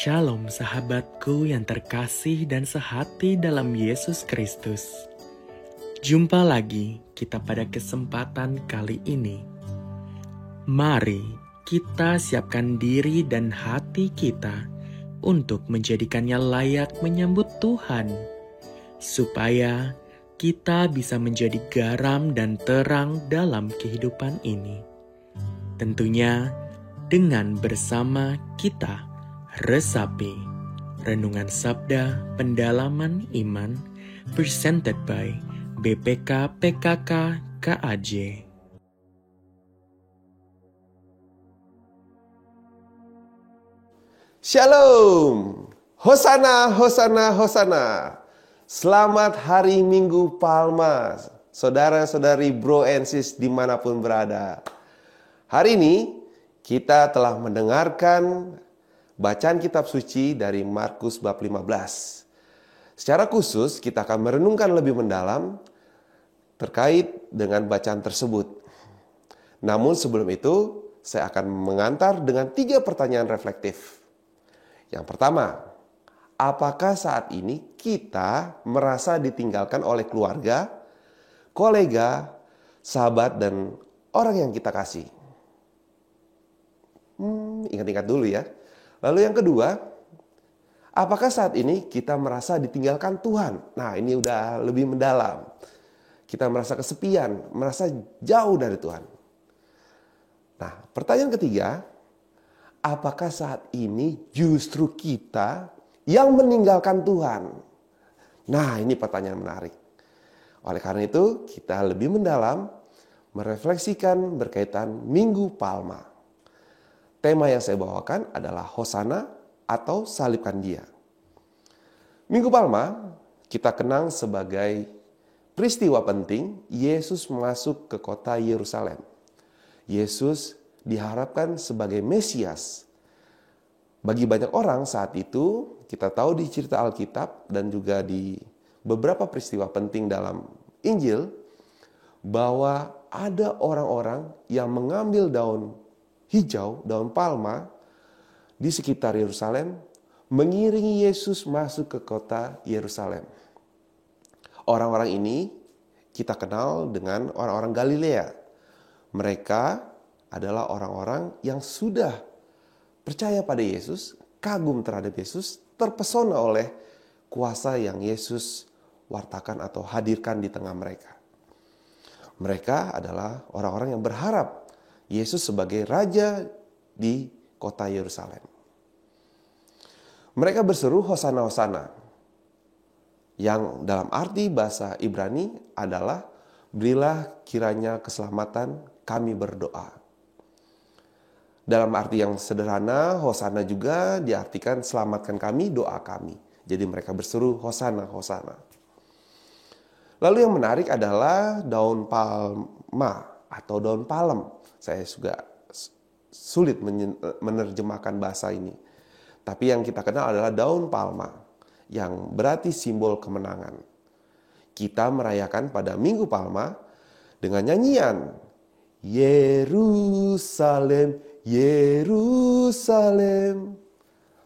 Shalom sahabatku yang terkasih dan sehati dalam Yesus Kristus. Jumpa lagi kita pada kesempatan kali ini. Mari kita siapkan diri dan hati kita untuk menjadikannya layak menyambut Tuhan, supaya kita bisa menjadi garam dan terang dalam kehidupan ini. Tentunya dengan bersama kita resapi Renungan Sabda Pendalaman Iman presented by BPK PKK KAJ. Shalom, Hosana, Hosana, Hosana. Selamat hari Minggu Palma, saudara-saudari, bro and sis dimanapun berada. Hari ini kita telah mendengarkan bacaan kitab suci dari Markus bab 15. Secara khusus kita akan merenungkan lebih mendalam terkait dengan bacaan tersebut. Namun sebelum itu, saya akan mengantar dengan 3 pertanyaan reflektif. Yang pertama, apakah saat ini kita merasa ditinggalkan oleh keluarga, kolega, sahabat, dan orang yang kita kasih? Ingat-ingat dulu ya. Lalu yang kedua, apakah saat ini kita merasa ditinggalkan Tuhan? Nah, ini udah lebih mendalam. Kita merasa kesepian, merasa jauh dari Tuhan. Nah, pertanyaan ketiga, apakah saat ini justru kita yang meninggalkan Tuhan? Nah, ini pertanyaan menarik. Oleh karena itu, kita lebih mendalam merefleksikan berkaitan Minggu Palma. Tema yang saya bawakan adalah Hosana atau salibkan dia. Minggu Palma kita kenang sebagai peristiwa penting Yesus masuk ke kota Yerusalem. Yesus diharapkan sebagai Mesias. Bagi banyak orang saat itu, kita tahu di cerita Alkitab dan juga di beberapa peristiwa penting dalam Injil, bahwa ada orang-orang yang mengambil daun hijau, daun palma, di sekitar Yerusalem, mengiringi Yesus masuk ke kota Yerusalem. Orang-orang ini kita kenal dengan orang-orang Galilea. Mereka adalah orang-orang yang sudah percaya pada Yesus, kagum terhadap Yesus, terpesona oleh kuasa yang Yesus wartakan atau hadirkan di tengah mereka. Mereka adalah orang-orang yang berharap Yesus sebagai Raja di kota Yerusalem. Mereka berseru Hosana, Hosana, yang dalam arti bahasa Ibrani adalah berilah kiranya keselamatan, kami berdoa. Dalam arti yang sederhana, Hosana juga diartikan selamatkan kami, doa kami. Jadi mereka berseru Hosana, Hosana. Lalu yang menarik adalah daun palma atau daun palem. Saya juga sulit menerjemahkan bahasa ini. Tapi yang kita kenal adalah daun palma, yang berarti simbol kemenangan. Kita merayakan pada Minggu Palma dengan nyanyian Yerusalem, Yerusalem,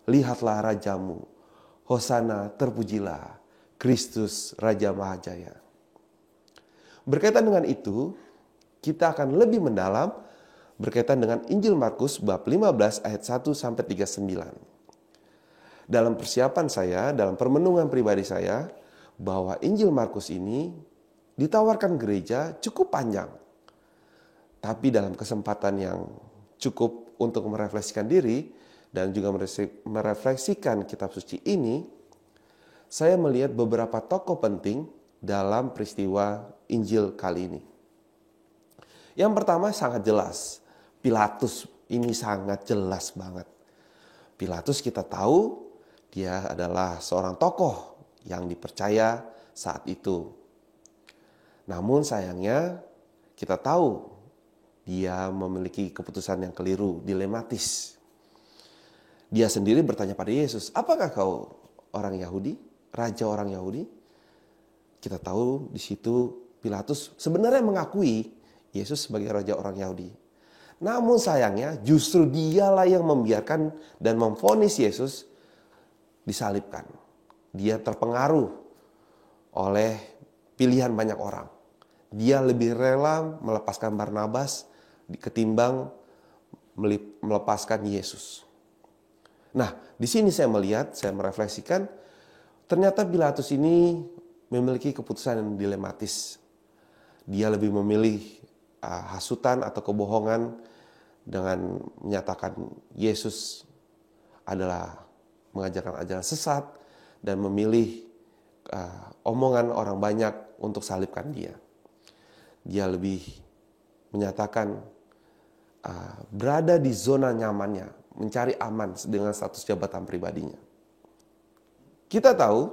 lihatlah rajamu, Hosana, terpujilah Kristus Raja Mahajaya. Berkaitan dengan itu, kita akan lebih mendalam berkaitan dengan Injil Markus bab 15 ayat 1-39. Dalam persiapan saya, dalam permenungan pribadi saya, bahwa Injil Markus ini ditawarkan gereja cukup panjang. Tapi dalam kesempatan yang cukup untuk merefleksikan diri dan juga merefleksikan kitab suci ini, saya melihat beberapa tokoh penting dalam peristiwa Injil kali ini. Yang pertama sangat jelas, Pilatus ini sangat jelas banget. Pilatus kita tahu dia adalah seorang tokoh yang dipercaya saat itu. Namun sayangnya kita tahu dia memiliki keputusan yang keliru, dilematis. Dia sendiri bertanya pada Yesus, apakah kau orang Yahudi, raja orang Yahudi? Kita tahu di situ Pilatus sebenarnya mengakui Yesus sebagai raja orang Yahudi. Namun sayangnya justru dialah yang membiarkan dan memvonis Yesus disalibkan. Dia terpengaruh oleh pilihan banyak orang. Dia lebih rela melepaskan Barnabas ketimbang melepaskan Yesus. Nah, di sini saya melihat, saya merefleksikan, ternyata Pilatus ini memiliki keputusan yang dilematis. Dia lebih memilih hasutan atau kebohongan dengan menyatakan Yesus adalah mengajarkan ajaran sesat dan memilih omongan orang banyak untuk salibkan dia. Dia lebih menyatakan berada di zona nyamannya, mencari aman dengan status jabatan pribadinya. Kita tahu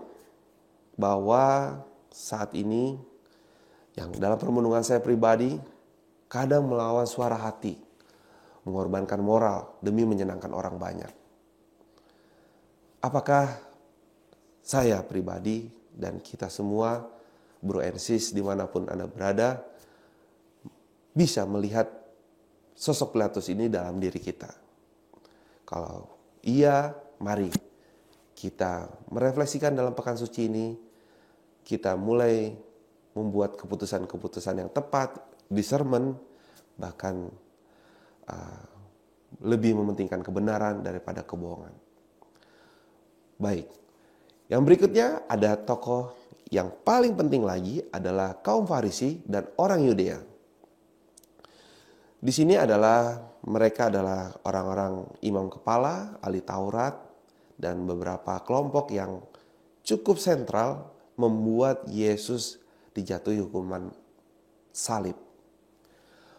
bahwa saat ini yang dalam permenungan saya pribadi kadang melawan suara hati, mengorbankan moral demi menyenangkan orang banyak. Apakah saya pribadi dan kita semua, Bro and Sis dimanapun Anda berada, bisa melihat sosok Pilatus ini dalam diri kita? Kalau iya, mari kita merefleksikan dalam pekan suci ini. Kita mulai membuat keputusan-keputusan yang tepat di sermon, bahkan lebih mementingkan kebenaran daripada kebohongan. Baik, yang berikutnya ada tokoh yang paling penting lagi adalah kaum Farisi dan orang Yudea. Di sini mereka adalah orang-orang imam kepala, ahli Taurat, dan beberapa kelompok yang cukup sentral membuat Yesus dijatuhi hukuman salib.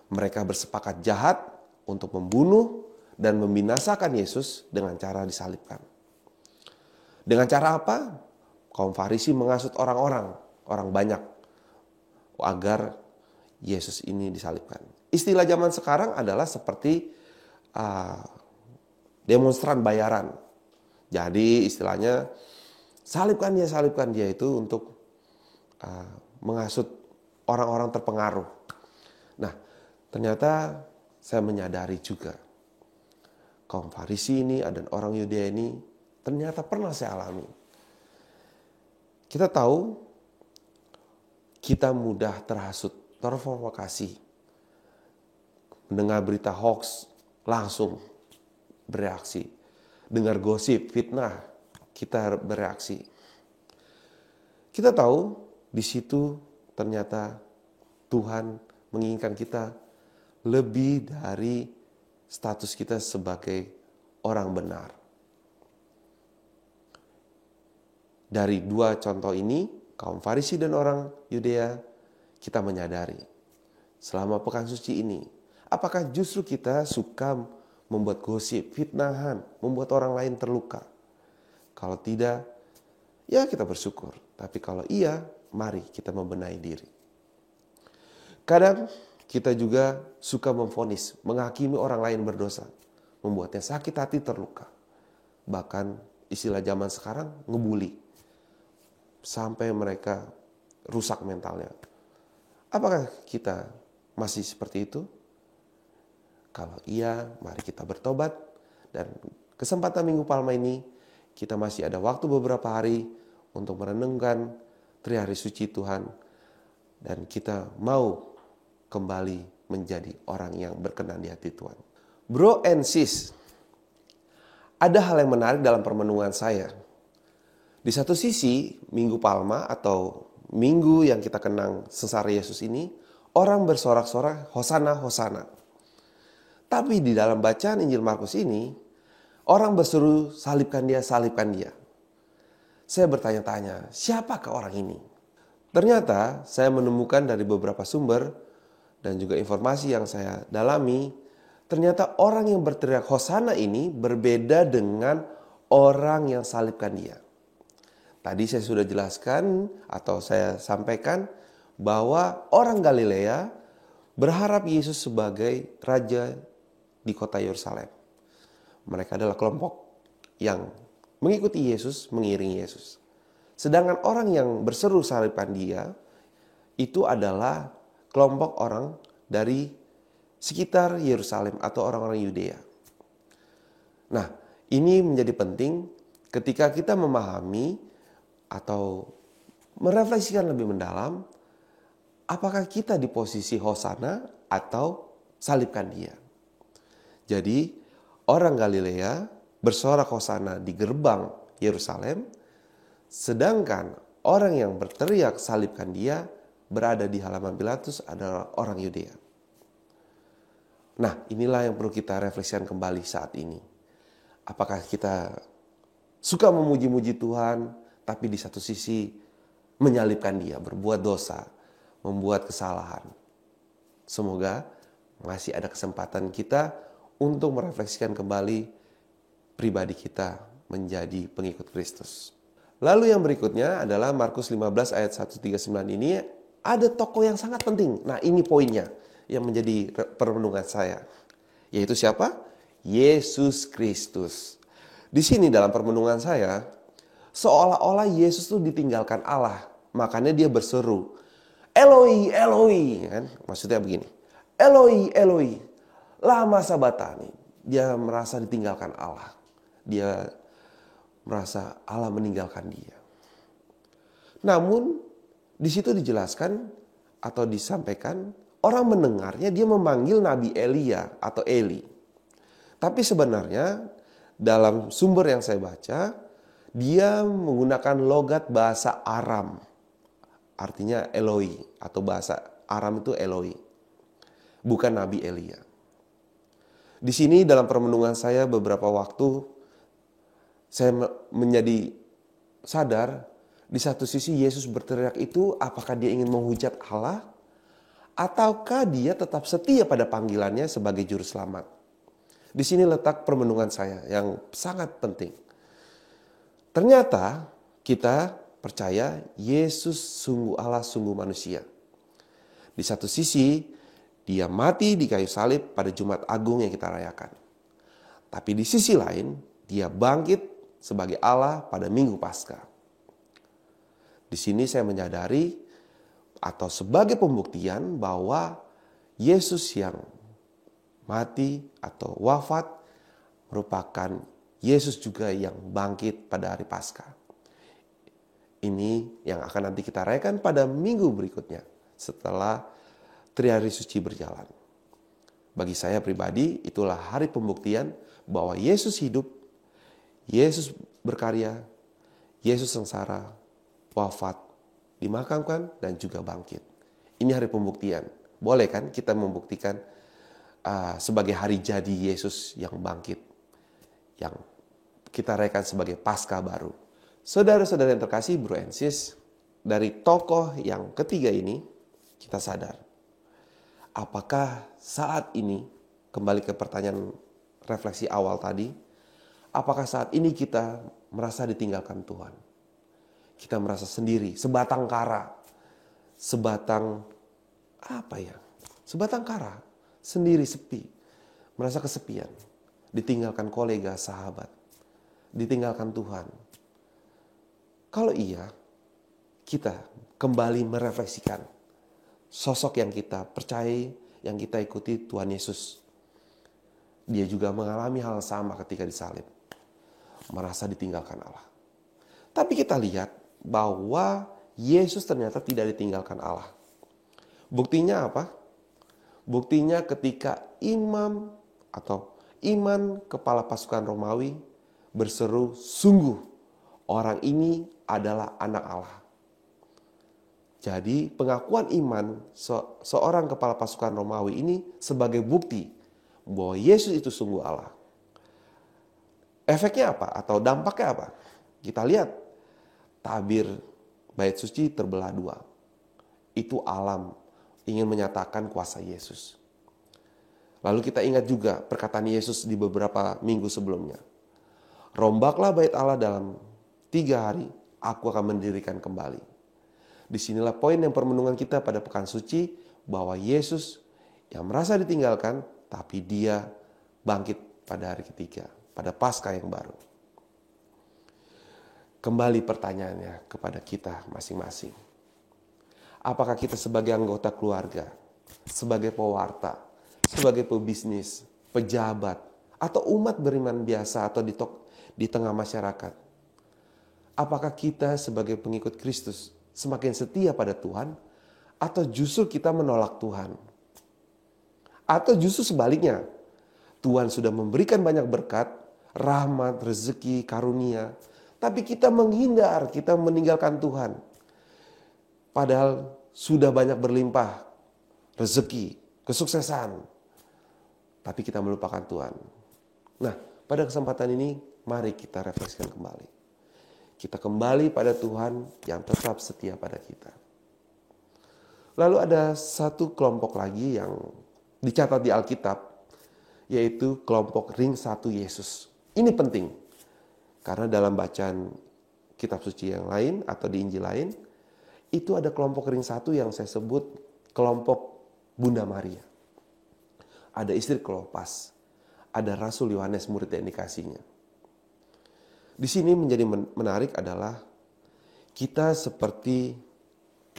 Mereka bersepakat jahat untuk membunuh dan membinasakan Yesus dengan cara disalibkan. Dengan cara apa? Kaum Farisi menghasut orang banyak agar Yesus ini disalibkan. Istilah zaman sekarang adalah seperti demonstran bayaran. Jadi istilahnya salibkan dia itu untuk menghasut orang-orang terpengaruh. Nah, ternyata saya menyadari juga kaum Farisi ini dan orang Yudea ini ternyata pernah saya alami. Kita tahu kita mudah terhasut, terprovokasi. Mendengar berita hoax, langsung bereaksi. Dengar gosip, fitnah, kita bereaksi. Kita tahu di situ ternyata Tuhan menginginkan kita lebih dari status kita sebagai orang benar. Dari dua contoh ini, kaum Farisi dan orang Yudea, kita menyadari selama pekan suci ini, apakah justru kita suka membuat gosip, fitnahan, membuat orang lain terluka? Kalau tidak, ya kita bersyukur. Tapi kalau iya, mari kita membenahi diri. Kadang kita juga suka memvonis, menghakimi orang lain berdosa, membuatnya sakit hati, terluka. Bahkan istilah zaman sekarang, ngebully. Sampai mereka rusak mentalnya. Apakah kita masih seperti itu? Kalau iya, mari kita bertobat. Dan kesempatan Minggu Palma ini, kita masih ada waktu beberapa hari untuk merenungkan Trihari Suci Tuhan. Dan kita mau kembali menjadi orang yang berkenan di hati Tuhan. Bro and sis, ada hal yang menarik dalam permenungan saya. Di satu sisi, Minggu Palma atau minggu yang kita kenang sengsara Yesus ini, orang bersorak-sorak, Hosana, Hosana. Tapi di dalam bacaan Injil Markus ini, orang berseru, salibkan dia, salibkan dia. Saya bertanya-tanya, siapakah orang ini? Ternyata saya menemukan dari beberapa sumber dan juga informasi yang saya dalami, ternyata orang yang berteriak Hosana ini berbeda dengan orang yang salibkan dia. Tadi saya sudah jelaskan atau saya sampaikan bahwa orang Galilea berharap Yesus sebagai raja di kota Yerusalem. Mereka adalah kelompok yang mengikuti Yesus, mengiringi Yesus. Sedangkan orang yang berseru salibkan dia itu adalah kelompok orang dari sekitar Yerusalem atau orang-orang Yudea. Nah, ini menjadi penting ketika kita memahami atau merefleksikan lebih mendalam, apakah kita di posisi Hosana atau salibkan dia? Jadi orang Galilea bersorak Hosana di gerbang Yerusalem, sedangkan orang yang berteriak salibkan dia berada di halaman Pilatus adalah orang Yudea. Nah, inilah yang perlu kita refleksikan kembali saat ini. Apakah kita suka memuji-muji Tuhan, tapi di satu sisi menyalibkan dia, berbuat dosa, membuat kesalahan. Semoga masih ada kesempatan kita untuk merefleksikan kembali pribadi kita menjadi pengikut Kristus. Lalu yang berikutnya adalah Markus 15 ayat 139 ini ada tokoh yang sangat penting. Nah, ini poinnya yang menjadi perenungan saya. Yaitu siapa? Yesus Kristus. Di sini dalam perenungan saya, seolah-olah Yesus itu ditinggalkan Allah. Makanya dia berseru, Eloi, Eloi. Kan? Maksudnya begini, Eloi, Eloi, lama sabatani. Dia merasa ditinggalkan Allah. Dia merasa Allah meninggalkan dia. Namun di situ dijelaskan atau disampaikan orang mendengarnya dia memanggil Nabi Elia atau Eli. Tapi sebenarnya dalam sumber yang saya baca dia menggunakan logat bahasa Aram. Artinya Eloi atau bahasa Aram itu Eloi. Bukan Nabi Elia. Di sini dalam permenungan saya beberapa waktu saya menjadi sadar di satu sisi Yesus berteriak itu apakah dia ingin menghujat Allah ataukah dia tetap setia pada panggilannya sebagai juru selamat. Di sini letak permenungan saya yang sangat penting. Ternyata kita percaya Yesus sungguh Allah, sungguh manusia. Di satu sisi dia mati di kayu salib pada Jumat Agung yang kita rayakan. Tapi di sisi lain dia bangkit sebagai Allah pada Minggu Paskah. Di sini saya menyadari atau sebagai pembuktian bahwa Yesus yang mati atau wafat merupakan Yesus juga yang bangkit pada hari Paskah. Ini yang akan nanti kita rayakan pada minggu berikutnya setelah Trihari Suci berjalan. Bagi saya pribadi itulah hari pembuktian bahwa Yesus hidup, Yesus berkarya, Yesus sengsara, wafat, dimakamkan, dan juga bangkit. Ini hari pembuktian. Boleh kan kita membuktikan sebagai hari jadi Yesus yang bangkit, yang kita rayakan sebagai Paskah baru. Saudara-saudara yang terkasih, Bro and Sis, dari tokoh yang ketiga ini kita sadar. Apakah saat ini, kembali ke pertanyaan refleksi awal tadi, apakah saat ini kita merasa ditinggalkan Tuhan? Kita merasa sendiri, sebatang kara. Sebatang kara, sendiri sepi. Merasa kesepian. Ditinggalkan kolega, sahabat. Ditinggalkan Tuhan. Kalau iya, kita kembali merefleksikan sosok yang kita percayai, yang kita ikuti, Tuhan Yesus. Dia juga mengalami hal sama ketika disalib. Merasa ditinggalkan Allah. Tapi kita lihat bahwa Yesus ternyata tidak ditinggalkan Allah. Buktinya apa? Buktinya ketika imam kepala pasukan Romawi berseru, sungguh orang ini adalah anak Allah. Jadi pengakuan iman seorang kepala pasukan Romawi ini sebagai bukti bahwa Yesus itu sungguh Allah. Efeknya apa? Atau dampaknya apa? Kita lihat tabir bait suci terbelah dua. Itu alam ingin menyatakan kuasa Yesus. Lalu kita ingat juga perkataan Yesus di beberapa minggu sebelumnya. Rombaklah bait Allah dalam 3 hari, aku akan mendirikan kembali. Disinilah poin yang permenungan kita pada pekan suci, bahwa Yesus yang merasa ditinggalkan, tapi dia bangkit pada hari ketiga, pada Paskah yang baru. Kembali pertanyaannya kepada kita masing-masing. Apakah kita sebagai anggota keluarga, sebagai pewarta, sebagai pebisnis, pejabat, atau umat beriman biasa atau di tengah masyarakat, Apakah kita sebagai pengikut Kristus semakin setia pada Tuhan, atau justru kita menolak Tuhan? Atau justru sebaliknya, Tuhan sudah memberikan banyak berkat, rahmat, rezeki, karunia, tapi kita menghindar, kita meninggalkan Tuhan. Padahal sudah banyak berlimpah rezeki, kesuksesan, tapi kita melupakan Tuhan. Nah, pada kesempatan ini mari kita refleksikan kembali. Kita kembali pada Tuhan yang tetap setia pada kita. Lalu ada satu kelompok lagi yang dicatat di Alkitab, yaitu kelompok ring 1 Yesus. Ini penting, karena dalam bacaan kitab suci yang lain atau di Injil lain, itu ada kelompok ring 1 yang saya sebut kelompok Bunda Maria. Ada istri Klopas, ada Rasul Yohanes murid yang dikasihnya. Di sini menjadi menarik adalah kita seperti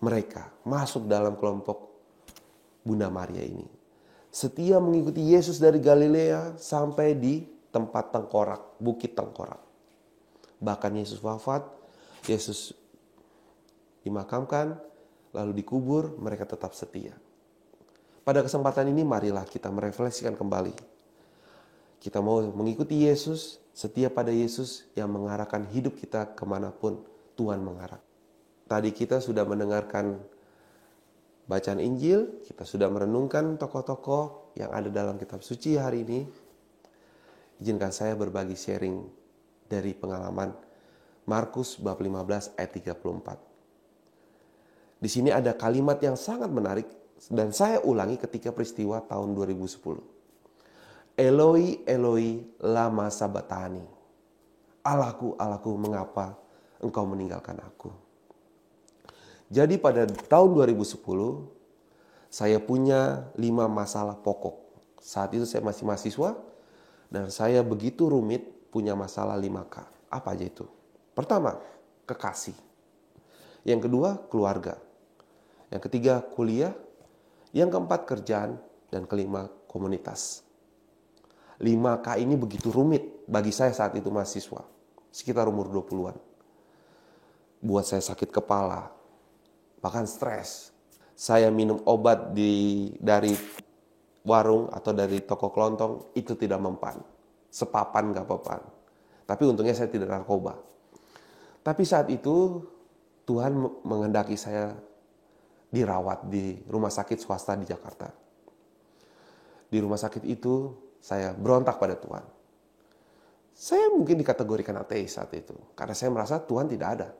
mereka masuk dalam kelompok Bunda Maria ini. Setia mengikuti Yesus dari Galilea sampai di tempat tengkorak, bukit tengkorak. Bahkan Yesus wafat, Yesus dimakamkan, lalu dikubur, mereka tetap setia. Pada kesempatan ini marilah kita merefleksikan kembali. Kita mau mengikuti Yesus, setia pada Yesus yang mengarahkan hidup kita kemanapun Tuhan mengarah. Tadi kita sudah mendengarkan bacaan Injil, kita sudah merenungkan tokoh-tokoh yang ada dalam kitab suci hari ini. Izinkan saya berbagi sharing dari pengalaman Markus bab 15 ayat 34. Di sini ada kalimat yang sangat menarik dan saya ulangi ketika peristiwa tahun 2010. Eloi, Eloi, lama sabachthani. Allahku, Allahku, mengapa engkau meninggalkan aku? Jadi pada tahun 2010, saya punya 5 masalah pokok. Saat itu saya masih mahasiswa, dan saya begitu rumit punya masalah 5K. Apa aja itu? Pertama, kekasih. Yang kedua, keluarga. Yang ketiga, kuliah. Yang keempat, kerjaan. Dan kelima, komunitas. 5K ini begitu rumit bagi saya saat itu mahasiswa. Sekitar umur 20-an. Buat saya sakit kepala. Bahkan stres. Saya minum obat dari warung atau dari toko kelontong, itu tidak mempan. Sepapan gak mempan. Tapi untungnya saya tidak narkoba. Tapi saat itu Tuhan menghendaki saya dirawat di rumah sakit swasta di Jakarta. Di rumah sakit itu saya berontak pada Tuhan. Saya mungkin dikategorikan ateis saat itu. Karena saya merasa Tuhan tidak ada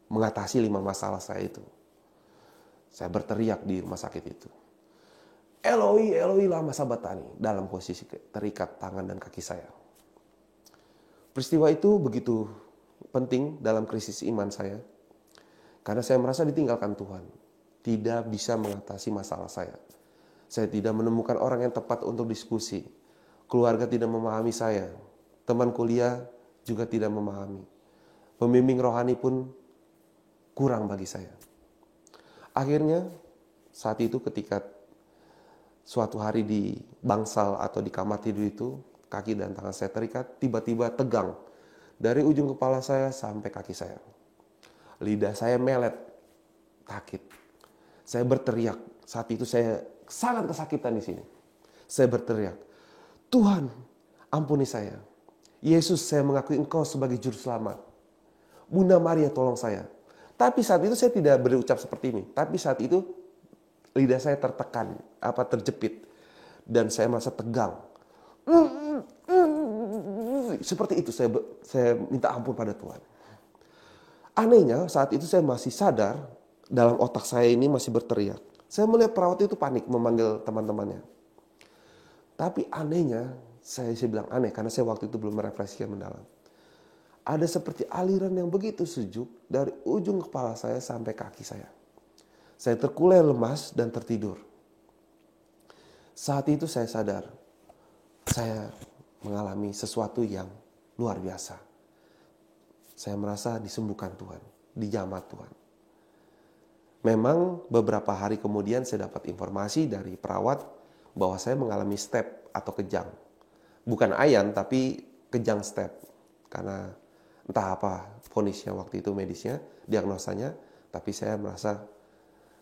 mengatasi 5 masalah saya itu. Saya berteriak di rumah sakit itu. Eloi, Eloi, lama sabachthani. Dalam posisi terikat tangan dan kaki saya. Peristiwa itu begitu penting dalam krisis iman saya. Karena saya merasa ditinggalkan Tuhan. Tidak bisa mengatasi masalah saya. Saya tidak menemukan orang yang tepat untuk diskusi. Keluarga tidak memahami saya. Teman kuliah juga tidak memahami. Pembimbing rohani pun kurang bagi saya. Akhirnya saat itu ketika suatu hari di bangsal atau di kamar tidur itu, kaki dan tangan saya terikat, tiba-tiba tegang. Dari ujung kepala saya sampai kaki saya. Lidah saya melet, sakit. Saya berteriak. Saat itu saya sangat kesakitan di sini. Saya berteriak, Tuhan, ampuni saya. Yesus, saya mengakui Engkau sebagai juru selamat. Bunda Maria, tolong saya. Tapi saat itu saya tidak berucap seperti ini. Tapi saat itu lidah saya tertekan, terjepit. Dan saya merasa tegang. Seperti itu saya minta ampun pada Tuhan. Anehnya saat itu saya masih sadar, dalam otak saya ini masih berteriak. Saya melihat perawat itu panik memanggil teman-temannya. Tapi anehnya, saya bilang aneh karena saya waktu itu belum merefleksikan mendalam. Ada seperti aliran yang begitu sejuk dari ujung kepala saya sampai kaki saya. Saya terkulai lemas dan tertidur. Saat itu saya sadar, saya mengalami sesuatu yang luar biasa. Saya merasa disembuhkan Tuhan, dijamah Tuhan. Memang beberapa hari kemudian saya dapat informasi dari perawat bahwa saya mengalami step atau kejang. Bukan ayan tapi kejang step. Karena Entah apa vonisnya waktu itu, medisnya, diagnosanya, tapi saya merasa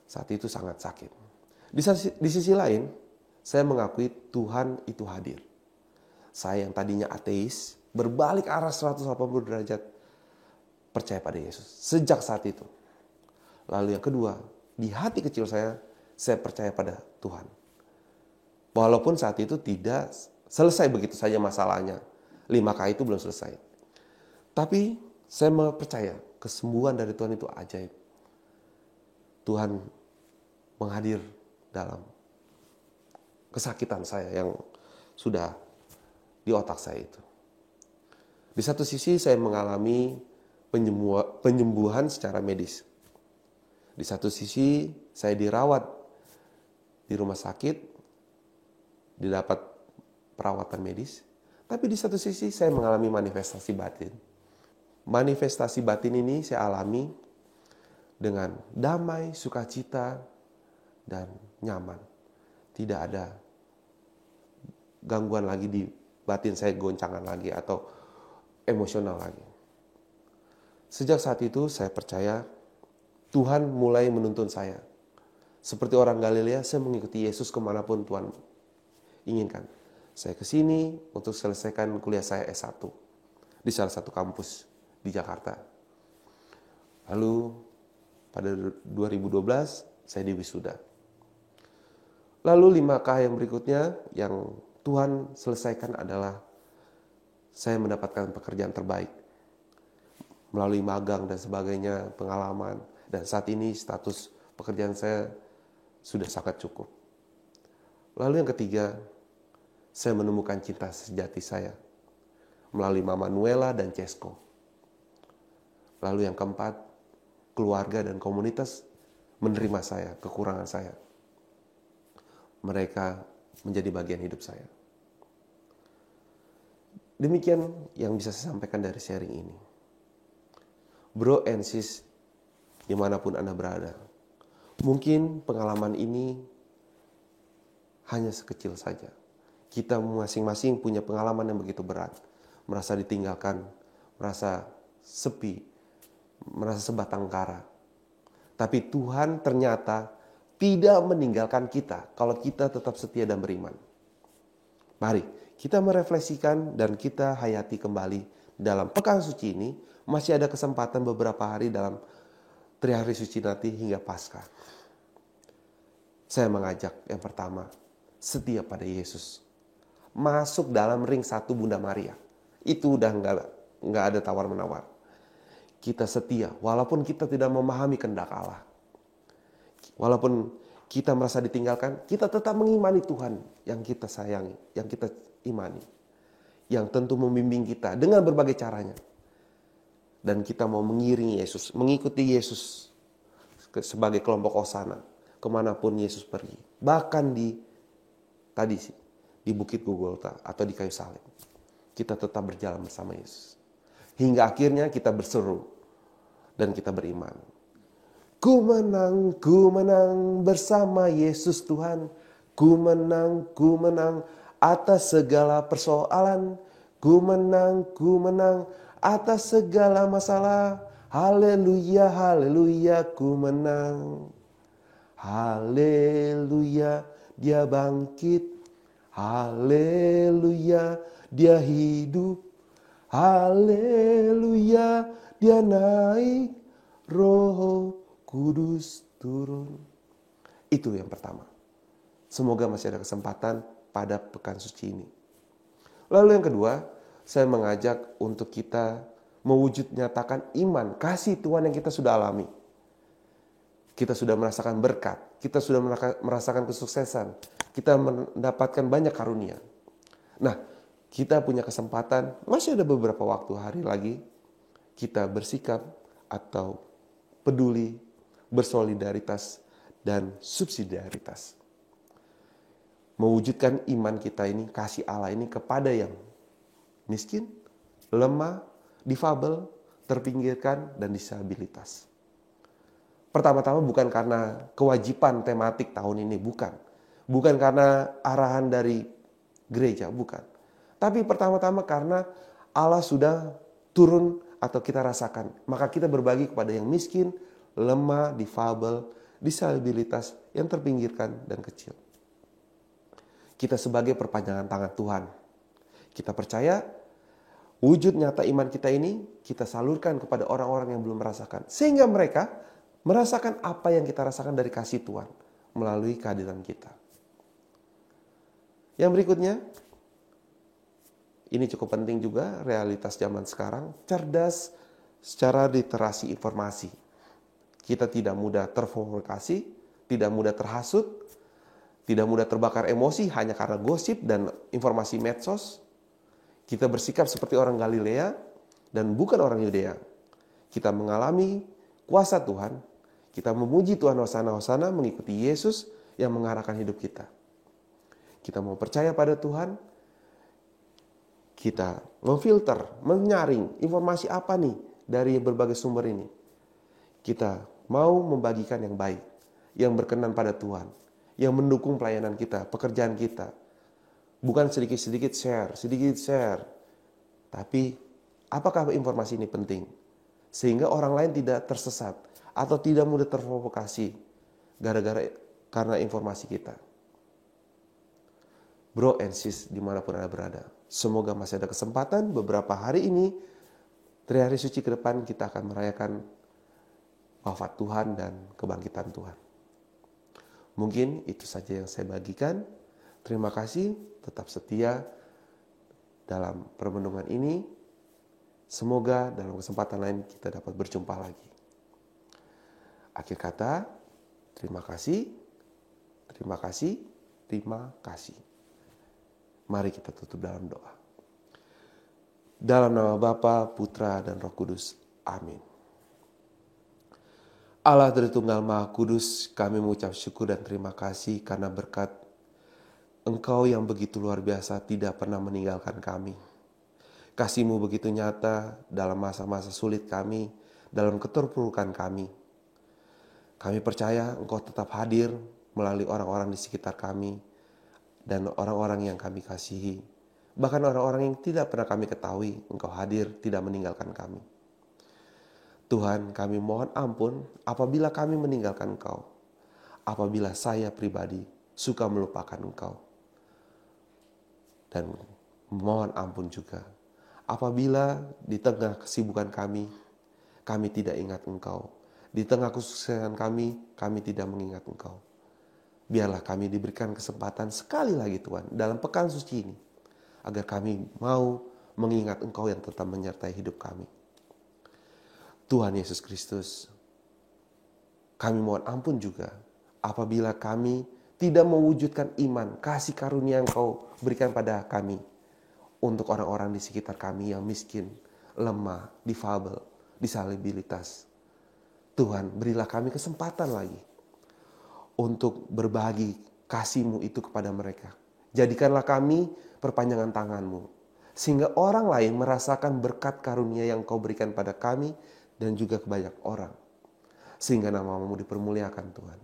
saat itu sangat sakit. Di sisi lain, saya mengakui Tuhan itu hadir. Saya yang tadinya ateis, berbalik arah 180 derajat percaya pada Yesus. Sejak saat itu. Lalu yang kedua, di hati kecil saya percaya pada Tuhan. Walaupun saat itu tidak selesai begitu saja masalahnya. 5K itu belum selesai. Tapi saya percaya kesembuhan dari Tuhan itu ajaib. Tuhan menghadir dalam kesakitan saya yang sudah di otak saya itu. Di satu sisi saya mengalami penyembuhan secara medis. Di satu sisi saya dirawat di rumah sakit, didapat perawatan medis. Tapi di satu sisi saya mengalami manifestasi batin. Manifestasi batin ini saya alami dengan damai, sukacita, dan nyaman. Tidak ada gangguan lagi di batin saya, goncangan lagi atau emosional lagi. Sejak saat itu saya percaya Tuhan mulai menuntun saya. Seperti orang Galilea, saya mengikuti Yesus kemanapun Tuhan inginkan. Saya ke sini untuk selesaikan kuliah saya S1 di salah satu kampus di Jakarta. Lalu pada 2012 saya diwisuda. Lalu 5K yang berikutnya yang Tuhan selesaikan adalah saya mendapatkan pekerjaan terbaik. Melalui magang dan sebagainya, pengalaman. Dan saat ini status pekerjaan saya sudah sangat cukup. Lalu yang ketiga, saya menemukan cinta sejati saya melalui Mama Nuela dan Cesko. Lalu yang keempat, keluarga dan komunitas menerima saya, kekurangan saya. Mereka menjadi bagian hidup saya. Demikian yang bisa saya sampaikan dari sharing ini. Bro and sis, dimanapun Anda berada, mungkin pengalaman ini hanya sekecil saja. Kita masing-masing punya pengalaman yang begitu berat. Merasa ditinggalkan, merasa sepi, merasa sebatang kara. Tapi Tuhan ternyata tidak meninggalkan kita kalau kita tetap setia dan beriman. Mari kita merefleksikan dan kita hayati kembali dalam pekan suci ini. Masih ada kesempatan beberapa hari dalam Trihari Suci nanti hingga Paskah. Saya mengajak yang pertama, setia pada Yesus. Masuk dalam ring satu Bunda Maria. Itu udah nggak ada tawar-menawar. Kita setia, walaupun kita tidak memahami kehendak Allah. Walaupun kita merasa ditinggalkan, kita tetap mengimani Tuhan yang kita sayangi, yang kita imani. Yang tentu membimbing kita dengan berbagai caranya. Dan kita mau mengiringi Yesus, mengikuti Yesus sebagai kelompok Hosana kemanapun Yesus pergi. Bahkan di Bukit Golgota atau di kayu salib. Kita tetap berjalan bersama Yesus. Hingga akhirnya kita berseru dan kita beriman. Ku menang bersama Yesus Tuhan. Ku menang atas segala persoalan. Ku menang atas segala masalah. Haleluya, haleluya, ku menang. Haleluya, dia bangkit. Haleluya, dia hidup. Haleluya, dia naik. Roh Kudus turun. Itu yang pertama. Semoga masih ada kesempatan pada pekan suci ini. Lalu yang kedua, saya mengajak untuk kita mewujud nyatakan iman, kasih Tuhan yang kita sudah alami. Kita sudah merasakan berkat, kita sudah merasakan kesuksesan, kita mendapatkan banyak karunia. Nah, kita punya kesempatan, masih ada beberapa hari lagi, kita bersikap atau peduli, bersolidaritas, dan subsidiaritas. Mewujudkan iman kita ini, kasih Allah ini kepada yang miskin, lemah, difabel, terpinggirkan, dan disabilitas. Pertama-tama bukan karena kewajiban tematik tahun ini, bukan. Bukan karena arahan dari gereja, bukan. Tapi pertama-tama karena Allah sudah turun atau kita rasakan, maka kita berbagi kepada yang miskin, lemah, difabel, disabilitas, yang terpinggirkan dan kecil. Kita sebagai perpanjangan tangan Tuhan. Kita percaya wujud nyata iman kita ini kita salurkan kepada orang-orang yang belum merasakan. Sehingga mereka merasakan apa yang kita rasakan dari kasih Tuhan melalui kehadiran kita. Yang berikutnya, ini cukup penting juga, realitas zaman sekarang, cerdas secara literasi informasi. Kita tidak mudah terprovokasi, tidak mudah terhasut, tidak mudah terbakar emosi hanya karena gosip dan informasi medsos. Kita bersikap seperti orang Galilea dan bukan orang Yudea. Kita mengalami kuasa Tuhan, kita memuji Tuhan hosana-hosana mengikuti Yesus yang mengarahkan hidup kita. Kita mau percaya pada Tuhan, kita memfilter, menyaring informasi apa nih dari berbagai sumber ini. Kita mau membagikan yang baik, yang berkenan pada Tuhan, yang mendukung pelayanan kita, pekerjaan kita. Bukan sedikit-sedikit share. Tapi apakah informasi ini penting? Sehingga orang lain tidak tersesat atau tidak mudah terprovokasi karena informasi kita. Bro and sis dimanapun Anda berada. Semoga masih ada kesempatan beberapa hari ini, 3 hari suci ke depan kita akan merayakan wafat Tuhan dan kebangkitan Tuhan. Mungkin itu saja yang saya bagikan. Terima kasih, tetap setia dalam permenungan ini. Semoga dalam kesempatan lain kita dapat berjumpa lagi. Akhir kata, terima kasih, terima kasih, terima kasih. Mari kita tutup dalam doa. Dalam nama Bapa, Putra, dan Roh Kudus. Amin. Allah Tritunggal Maha Kudus, kami mengucap syukur dan terima kasih karena berkat Engkau yang begitu luar biasa tidak pernah meninggalkan kami. Kasih-Mu begitu nyata dalam masa-masa sulit kami, dalam keterpurukan kami. Kami percaya Engkau tetap hadir melalui orang-orang di sekitar kami dan orang-orang yang kami kasihi. Bahkan orang-orang yang tidak pernah kami ketahui, Engkau hadir tidak meninggalkan kami. Tuhan, kami mohon ampun apabila kami meninggalkan Engkau. Apabila saya pribadi suka melupakan Engkau. Dan mohon ampun juga apabila di tengah kesibukan kami tidak ingat Engkau. Di tengah kesuksesan kami tidak mengingat Engkau. Biarlah kami diberikan kesempatan sekali lagi Tuhan dalam pekan suci ini. Agar kami mau mengingat Engkau yang tetap menyertai hidup kami. Tuhan Yesus Kristus, kami mohon ampun juga apabila kami tidak mewujudkan iman, kasih karunia yang Engkau berikan pada kami untuk orang-orang di sekitar kami yang miskin, lemah, difabel, disabilitas. Tuhan, berilah kami kesempatan lagi untuk berbagi kasih-Mu itu kepada mereka. Jadikanlah kami perpanjangan tangan-Mu, sehingga orang lain merasakan berkat karunia yang Engkau berikan pada kami dan juga ke banyak orang. Sehingga nama-Mu dipermuliakan Tuhan.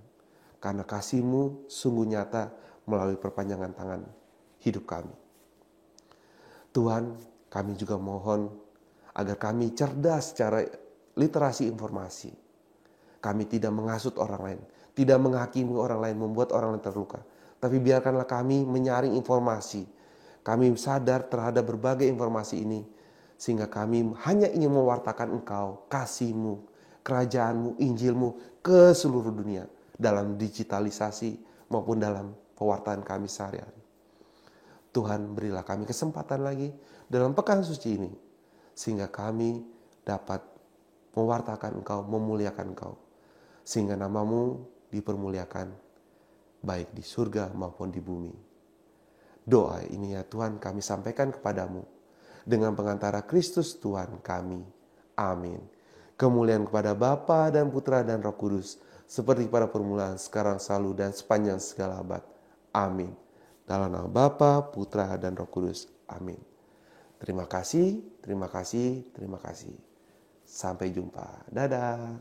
Karena kasih-Mu sungguh nyata melalui perpanjangan tangan hidup kami. Tuhan, kami juga mohon agar kami cerdas secara literasi informasi. Kami tidak menghasut orang lain, tidak menghakimi orang lain, membuat orang lain terluka. Tapi biarkanlah kami menyaring informasi. Kami sadar terhadap berbagai informasi ini, sehingga kami hanya ingin mewartakan Engkau, kasih-Mu, kerajaan-Mu, Injil-Mu ke seluruh dunia. Dalam digitalisasi maupun dalam pewartaan kami sehari-hari. Tuhan, berilah kami kesempatan lagi dalam pekan suci ini. Sehingga kami dapat mewartakan Engkau, memuliakan Engkau. Sehingga nama-Mu dipermuliakan baik di surga maupun di bumi. Doa ini ya Tuhan kami sampaikan kepadamu dengan pengantara Kristus Tuhan kami. Amin. Kemuliaan kepada Bapa dan Putra dan Roh Kudus, seperti pada permulaan, sekarang, selalu, dan sepanjang segala abad. Amin. Dalam nama Bapa, Putra, dan Roh Kudus. Amin. Terima kasih, terima kasih, terima kasih. Sampai jumpa. Dadah.